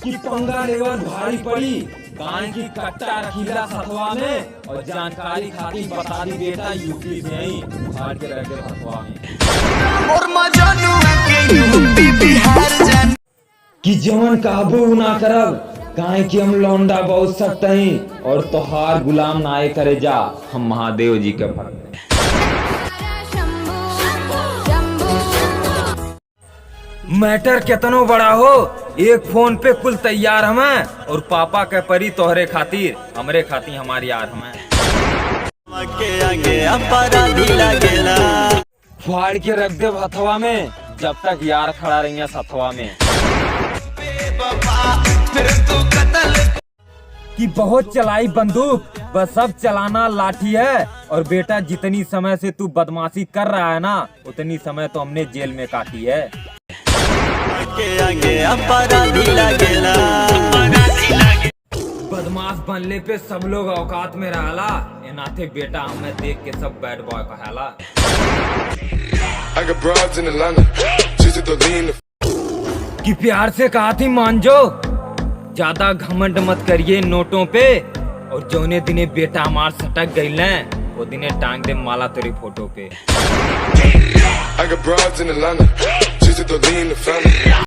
कि पंगा लेवर भारी पड़ी गाय की कट्टा रखीला सतवा में और जानकारी खातिर बता दी बेटा यूपी से ही भाड़ के रख दे सतवा में और मजनुआ के यूपी बिहार जान कि जवन काबू ना करब गाय की हम लौंडा बहुत सकते हैं और तोहार गुलाम नाए करे जा हम महादेव जी के भक्त हैं। मैटर कितनो बड़ा हो एक फोन पे कुल तैयार हमें और पापा के परी तोहरे खातिर हमरे खातिर हमारी यार हमें के आगे अपराधी लगेला फाड़ के रख दे हथवा में जब तक यार खड़ा रही सथवा में कि बहुत चलाई बंदूक बस सब चलाना लाठी है और बेटा जितनी समय से तू बदमाशी कर रहा है ना उतनी समय तो हमने जेल में काटी है। के आगे अपराधी लगेला बदमाश बनले पे सब लोग औकात में रहला ये नाते बेटा हमें देख के सब बैड बॉय कहाला। कि प्यार से कहा थी मान जो ज्यादा घमंड मत करिए नोटों पे और जौने दिने बेटा हमार सटक गई वो दिने टांग दे माला तेरी फोटो पे।